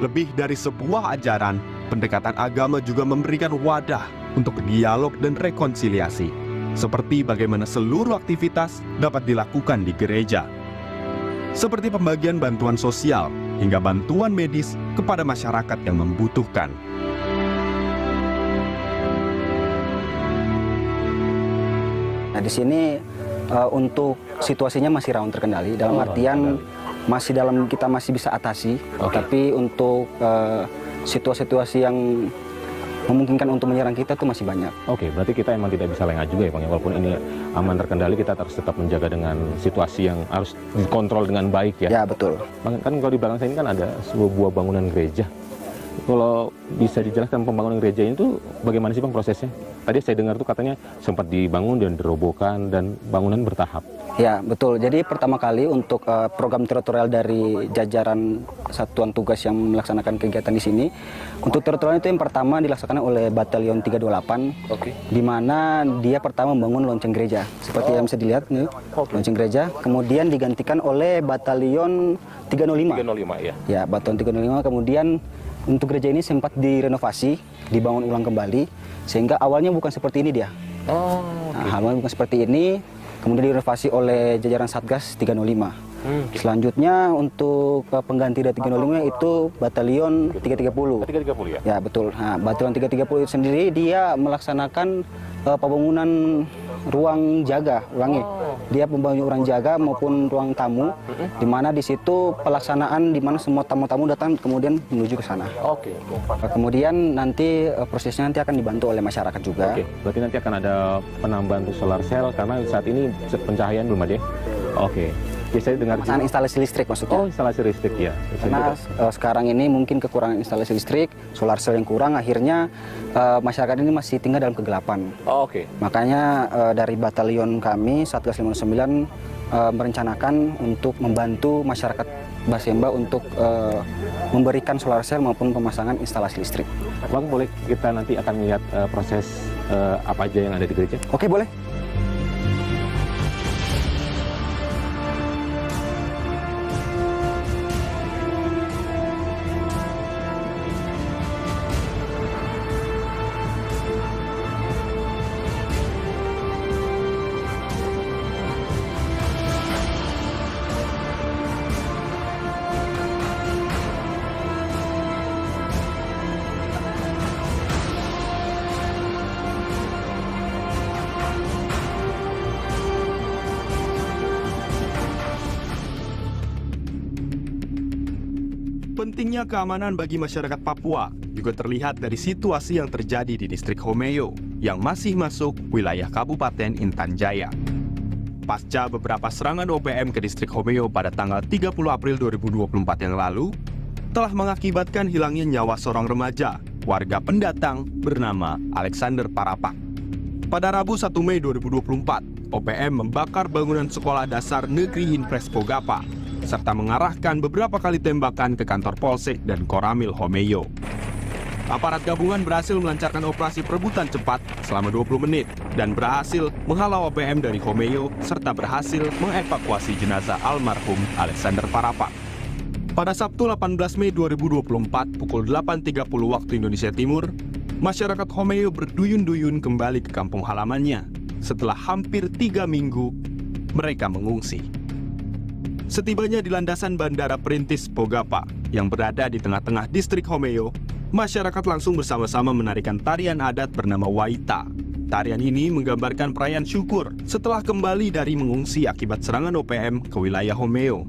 Lebih dari sebuah ajaran, pendekatan agama juga memberikan wadah untuk dialog dan rekonsiliasi, seperti bagaimana seluruh aktivitas dapat dilakukan di gereja. Seperti pembagian bantuan sosial hingga bantuan medis kepada masyarakat yang membutuhkan. Nah, di sini untuk situasinya masih rawan terkendali, dalam artian kita masih bisa atasi, tapi untuk situasi-situasi yang memungkinkan untuk menyerang kita itu masih banyak. Oke, berarti kita emang tidak bisa lengah juga ya Bang, walaupun ini aman terkendali, kita harus tetap menjaga dengan situasi yang harus dikontrol dengan baik ya. Ya, betul. Bang, kan kalau di belakang saya ini kan ada sebuah bangunan gereja. Kalau bisa dijelaskan pembangunan gereja itu bagaimana sih Bang prosesnya? Tadi saya dengar tuh katanya sempat dibangun dan dirobohkan dan bangunan bertahap. Ya, betul. Jadi pertama kali untuk program teritorial dari jajaran satuan tugas yang melaksanakan kegiatan di sini, untuk teritorial itu yang pertama dilaksanakan oleh Batalion 328, di mana dia pertama membangun lonceng gereja. Seperti yang bisa dilihat nih, lonceng gereja. Kemudian digantikan oleh Batalion 305. 305 ya. Ya, Batalion 305. Kemudian untuk gereja ini sempat direnovasi, dibangun ulang kembali, sehingga awalnya bukan seperti ini dia. Awalnya bukan seperti ini, kemudian direnovasi oleh jajaran Satgas 305. Selanjutnya untuk pengganti dari 305 itu Batalion 330. 330 ya? Ya, betul. Nah, Batalion 330 itu sendiri dia melaksanakan pembangunan ruang jaga, dia pembangunan ruang jaga maupun ruang tamu, di mana di situ pelaksanaan di mana semua tamu-tamu datang kemudian menuju ke sana. Oke. Kemudian nanti prosesnya nanti akan dibantu oleh masyarakat juga. Oke, berarti nanti akan ada penambahan untuk solar cell karena saat ini pencahayaan belum ada. Oke. Biasanya dengar instalasi listrik maksudnya. Oh, instalasi listrik ya. Karena sekarang ini mungkin kekurangan instalasi listrik, solar cell yang kurang, akhirnya masyarakat ini masih tinggal dalam kegelapan. Oke. Makanya dari batalion kami Satgas 509 merencanakan untuk membantu masyarakat Basemba untuk memberikan solar cell maupun pemasangan instalasi listrik. Bang, boleh kita nanti akan melihat proses apa aja yang ada di gereja? Oke, boleh. Pentingnya keamanan bagi masyarakat Papua juga terlihat dari situasi yang terjadi di distrik Homeo yang masih masuk wilayah Kabupaten Intan Jaya. Pasca beberapa serangan OPM ke distrik Homeo pada tanggal 30 April 2024 yang lalu, telah mengakibatkan hilangnya nyawa seorang remaja, warga pendatang bernama Alexander Parapak. Pada Rabu 1 Mei 2024, OPM membakar bangunan sekolah dasar negeri Hinpres Pogapa, serta mengarahkan beberapa kali tembakan ke kantor Polsek dan Koramil Homeo. Aparat gabungan berhasil melancarkan operasi perebutan cepat selama 20 menit dan berhasil menghalau OPM dari Homeo serta berhasil mengevakuasi jenazah almarhum Alexander Parapak. Pada Sabtu 18 Mei 2024 pukul 8.30 waktu Indonesia Timur, masyarakat Homeo berduyun-duyun kembali ke kampung halamannya setelah hampir 3 minggu mereka mengungsi. Setibanya di landasan Bandara Perintis Pogapa yang berada di tengah-tengah distrik Homeo, masyarakat langsung bersama-sama menarikan tarian adat bernama Waita. Tarian ini menggambarkan perayaan syukur setelah kembali dari mengungsi akibat serangan OPM ke wilayah Homeo.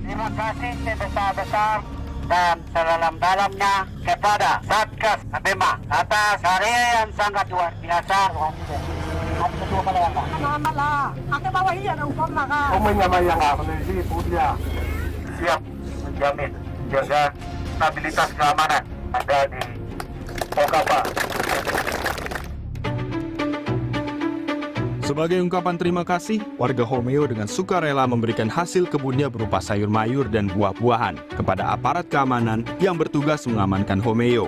Terima kasih sebesar-besar dan sedalam-dalamnya kepada Satgas Abema atas karya yang sangat luar biasa hari kedua Malayangka. Anak-anak lah, aku bawa iya ada umpam maka. Menyamaianga kondisi Pudia siap menjamin jaga stabilitas keamanan ada di Pogapa. Sebagai ungkapan terima kasih, warga Homeo dengan sukarela memberikan hasil kebunnya berupa sayur mayur dan buah-buahan kepada aparat keamanan yang bertugas mengamankan Homeo.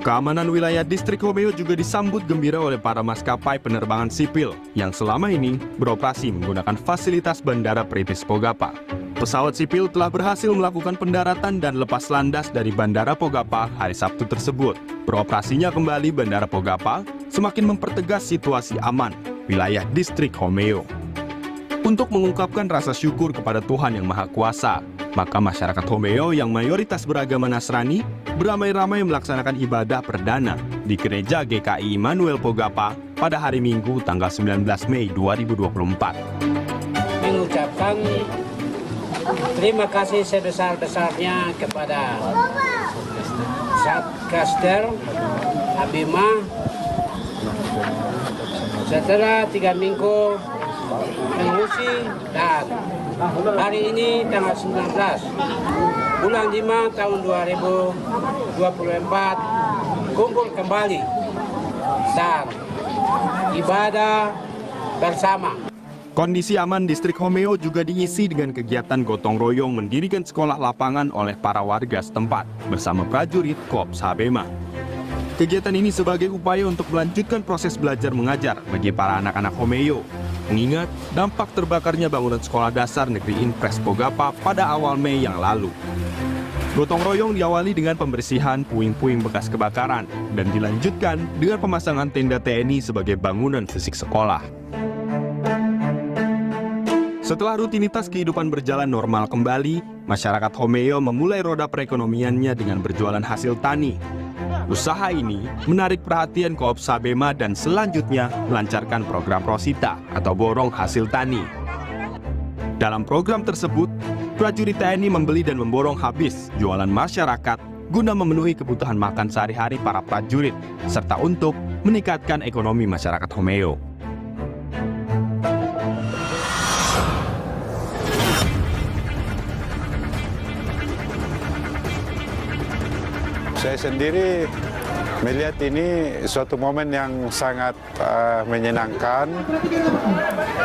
Keamanan wilayah distrik Homeo juga disambut gembira oleh para maskapai penerbangan sipil yang selama ini beroperasi menggunakan fasilitas Bandara Perintis Pogapa. Pesawat sipil telah berhasil melakukan pendaratan dan lepas landas dari Bandara Pogapa hari Sabtu tersebut. Beroperasinya kembali Bandara Pogapa semakin mempertegas situasi aman wilayah distrik Homeo. Untuk mengungkapkan rasa syukur kepada Tuhan Yang Maha Kuasa, maka masyarakat Homeo yang mayoritas beragama Nasrani beramai-ramai melaksanakan ibadah perdana di Gereja GKI Immanuel Pogapa pada hari Minggu tanggal 19 Mei 2024. Mengucapkan terima kasih sebesar-besarnya kepada Satgaster Abima setelah 3 minggu mengungsi dan hari ini tanggal 19 bulan 5 tahun 2024 kumpul kembali dan ibadah bersama. Kondisi aman distrik Homeo juga diisi dengan kegiatan gotong royong mendirikan sekolah lapangan oleh para warga setempat bersama prajurit Korps Habema. Kegiatan ini sebagai upaya untuk melanjutkan proses belajar mengajar bagi para anak-anak Homeo, mengingat dampak terbakarnya bangunan sekolah dasar negeri Impres Pogapa pada awal Mei yang lalu. Gotong royong diawali dengan pembersihan puing-puing bekas kebakaran dan dilanjutkan dengan pemasangan tenda TNI sebagai bangunan fisik sekolah. Setelah rutinitas kehidupan berjalan normal kembali, masyarakat Homeo memulai roda perekonomiannya dengan berjualan hasil tani. Usaha ini menarik perhatian Korps Habema dan selanjutnya melancarkan program Rosita atau borong hasil tani. Dalam program tersebut, prajurit TNI membeli dan memborong habis jualan masyarakat guna memenuhi kebutuhan makan sehari-hari para prajurit serta untuk meningkatkan ekonomi masyarakat Homeo. Saya sendiri melihat ini suatu momen yang sangat menyenangkan,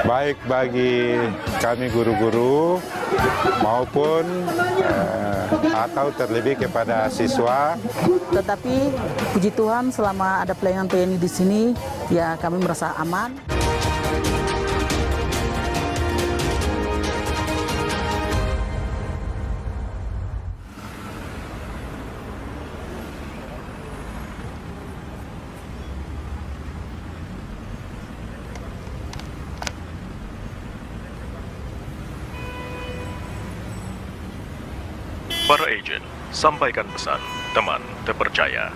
baik bagi kami guru-guru maupun atau terlebih kepada siswa. Tetapi puji Tuhan selama ada pelayanan TNI di sini, ya kami merasa aman. Para agen, sampaikan pesan, teman terpercaya.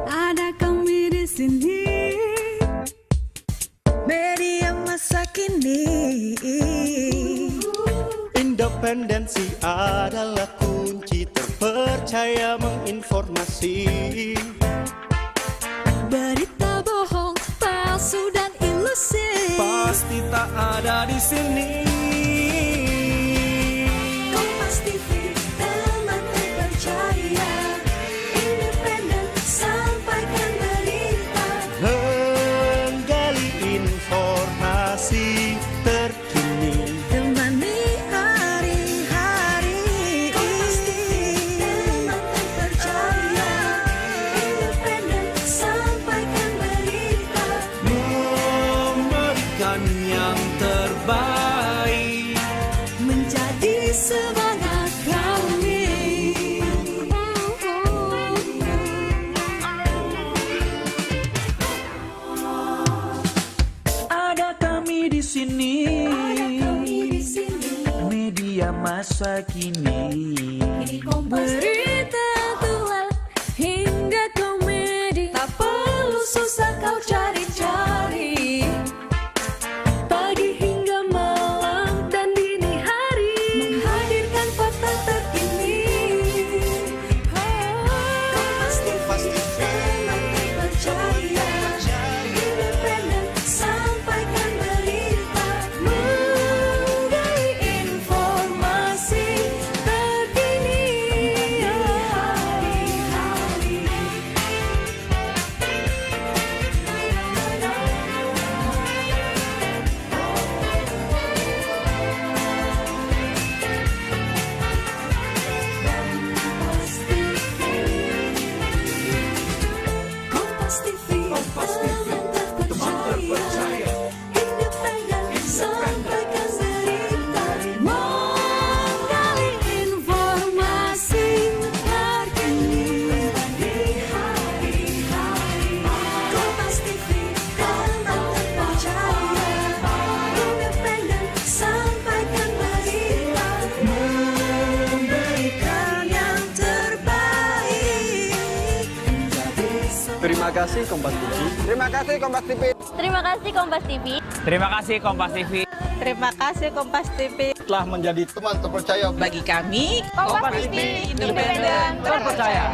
Ada kami di sini, media masa kini. Independensi adalah kunci terpercaya menginformasi. Berita bohong, palsu dan ilusi Pasti tak ada di sini. Kompas TV, teman terpercaya, independen, sampaikan berita. Menggali informasi terkini. Temani hari-hari. Kompas TV, teman terpercaya, independen, sampaikan berita. Memberikan yang terbaik. Menjadi semangat Media masa kini Berita aktual hingga komedi, tak perlu susah kau cari-cari. Pagi hingga malam dan dini hari, menghadirkan fakta terkini. Kompas TV, teman terpercaya, independen, sampaikan berita, menggali informasi terkini. Kompas TV, teman terpercaya, independen, sampaikan berita, menggali informasi terkini di hari-hari. Kompas TV, teman terpercaya, independen, sampaikan berita, memberikan yang terbaik. Terima kasih Kompas TV. Terima kasih Kompas TV. Terima kasih Kompas TV. Terima kasih Kompas TV. Terima kasih Kompas TV. Telah menjadi teman terpercaya Bagi kami, Kompas TV independen terpercaya.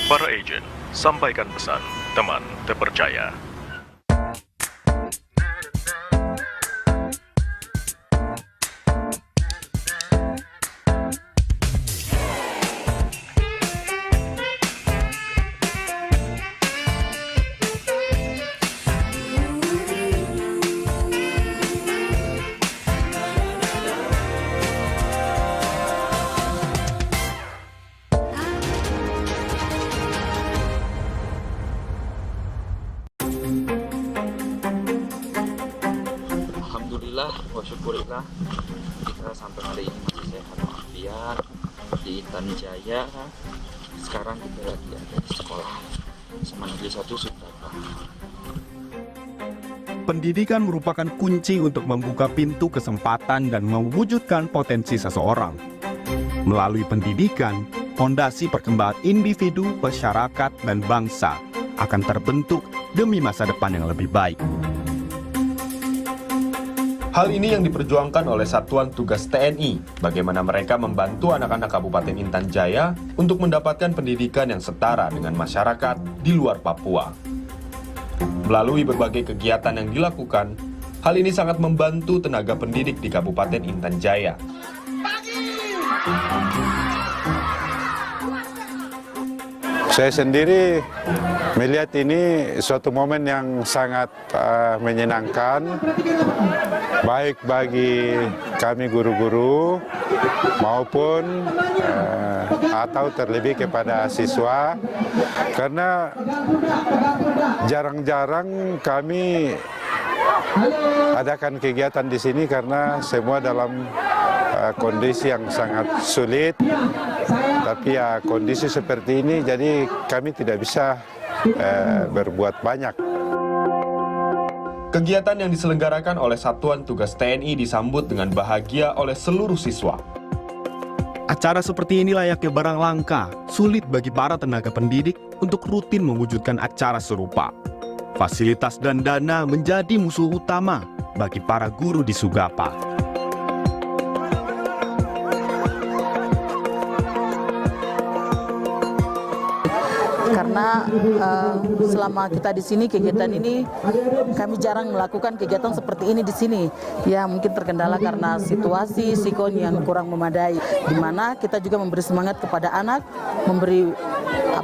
Para agen, sampaikan pesan, teman terpercaya. Alhamdulillah wa syukurillah, kita sampai hari ini masih sehat walafiat di Intan Jaya. Sekarang kita lagi ada di sekolah SMA Negeri 1 Sutapa. Pendidikan merupakan kunci untuk membuka pintu kesempatan dan mewujudkan potensi seseorang. Melalui pendidikan, fondasi perkembangan individu, masyarakat, dan bangsa akan terbentuk demi masa depan yang lebih baik. Hal ini yang diperjuangkan oleh Satuan Tugas TNI, bagaimana mereka membantu anak-anak Kabupaten Intan Jaya untuk mendapatkan pendidikan yang setara dengan masyarakat di luar Papua. Melalui berbagai kegiatan yang dilakukan, hal ini sangat membantu tenaga pendidik di Kabupaten Intan Jaya. Saya sendiri melihat ini suatu momen yang sangat menyenangkan, baik bagi kami guru-guru maupun atau terlebih kepada siswa, karena jarang-jarang kami adakan kegiatan di sini karena semua dalam kondisi yang sangat sulit. Tapi ya kondisi seperti ini, jadi kami tidak bisa berbuat banyak. Kegiatan yang diselenggarakan oleh Satuan Tugas TNI disambut dengan bahagia oleh seluruh siswa. Acara seperti ini layaknya barang langka, sulit bagi para tenaga pendidik untuk rutin mewujudkan acara serupa. Fasilitas dan dana menjadi musuh utama bagi para guru di Sugapa. Karena selama kita di sini, kegiatan ini kami jarang melakukan kegiatan seperti ini di sini. Ya mungkin terkendala karena situasi psikon yang kurang memadai, di mana kita juga memberi semangat kepada anak, memberi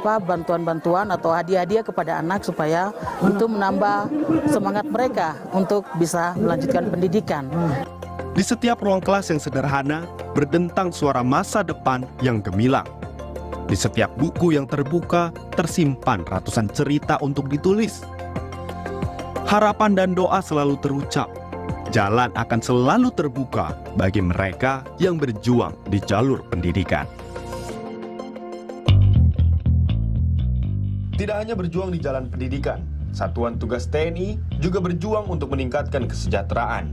bantuan-bantuan atau hadiah-hadiah kepada anak supaya itu menambah semangat mereka untuk bisa melanjutkan pendidikan. Di setiap ruang kelas yang sederhana, berdentang suara masa depan yang gemilang. Di setiap buku yang terbuka tersimpan ratusan cerita untuk ditulis. Harapan dan doa selalu terucap. Jalan akan selalu terbuka bagi mereka yang berjuang di jalur pendidikan. Tidak hanya berjuang di jalan pendidikan, Satuan Tugas TNI juga berjuang untuk meningkatkan kesejahteraan.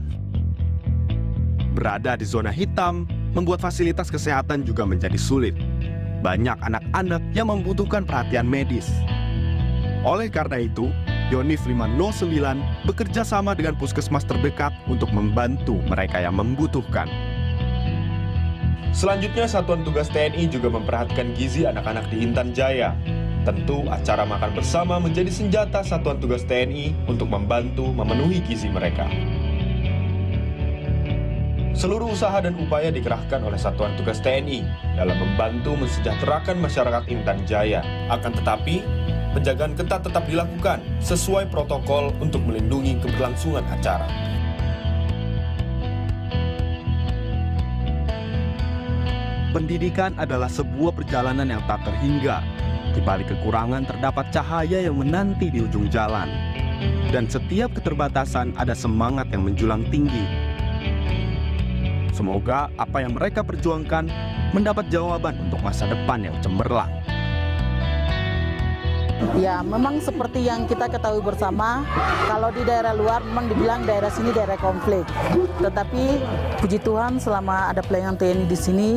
Berada di zona hitam membuat fasilitas kesehatan juga menjadi sulit. Banyak anak-anak yang membutuhkan perhatian medis. Oleh karena itu, Yonif 509 bekerja sama dengan puskesmas terdekat untuk membantu mereka yang membutuhkan. Selanjutnya, Satuan Tugas TNI juga memperhatikan gizi anak-anak di Intan Jaya. Tentu, acara makan bersama menjadi senjata Satuan Tugas TNI untuk membantu memenuhi gizi mereka. Seluruh usaha dan upaya dikerahkan oleh Satuan Tugas TNI dalam membantu mensejahterakan masyarakat Intan Jaya. Akan tetapi, penjagaan ketat tetap dilakukan sesuai protokol untuk melindungi keberlangsungan acara. Pendidikan adalah sebuah perjalanan yang tak terhingga. Di balik kekurangan terdapat cahaya yang menanti di ujung jalan. Dan setiap keterbatasan ada semangat yang menjulang tinggi. Semoga apa yang mereka perjuangkan mendapat jawaban untuk masa depan yang cemerlang. Ya, memang seperti yang kita ketahui bersama, kalau di daerah luar memang dibilang daerah sini daerah konflik. Tetapi puji Tuhan selama ada pelayanan TNI di sini,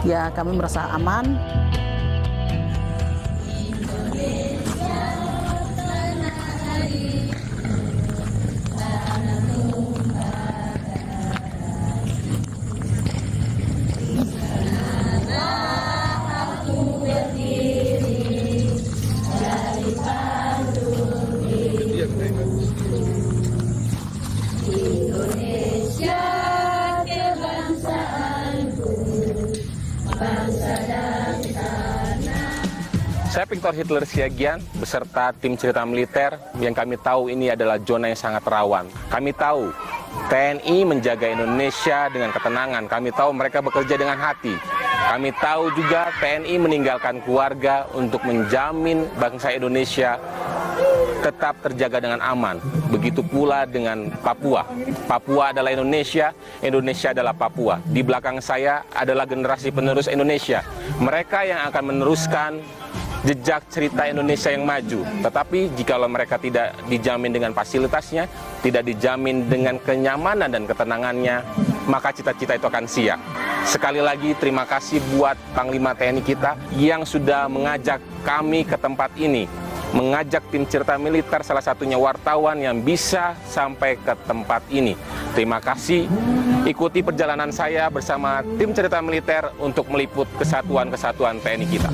ya kami merasa aman. Saya Victor Hitler Siagian beserta tim cerita militer yang kami tahu ini adalah zona yang sangat rawan. Kami tahu TNI menjaga Indonesia dengan ketenangan. Kami tahu mereka bekerja dengan hati. Kami tahu juga TNI meninggalkan keluarga untuk menjamin bangsa Indonesia tetap terjaga dengan aman. Begitu pula dengan Papua. Papua adalah Indonesia, Indonesia adalah Papua. Di belakang saya adalah generasi penerus Indonesia. Mereka yang akan meneruskan jejak cerita Indonesia yang maju. Tetapi jikalau mereka tidak dijamin dengan fasilitasnya, tidak dijamin dengan kenyamanan dan ketenangannya, maka cita-cita itu akan sia. Sekali lagi terima kasih buat Panglima TNI kita yang sudah mengajak kami ke tempat ini, mengajak tim cerita militer, salah satunya wartawan yang bisa sampai ke tempat ini. Terima kasih. Ikuti perjalanan saya bersama tim cerita militer untuk meliput kesatuan-kesatuan TNI kita.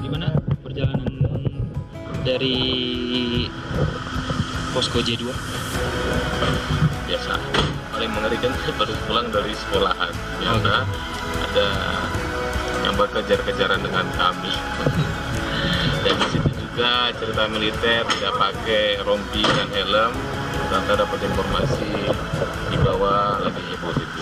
Gimana perjalanan dari Posko J2? Biasa, paling mengerikan baru pulang dari sekolahan. Karena ada yang berkejar-kejaran dengan kami. Dan di situ juga cerita militer tidak pakai rompi dan helm. Ternyata dapat informasi di bawah lagi positif.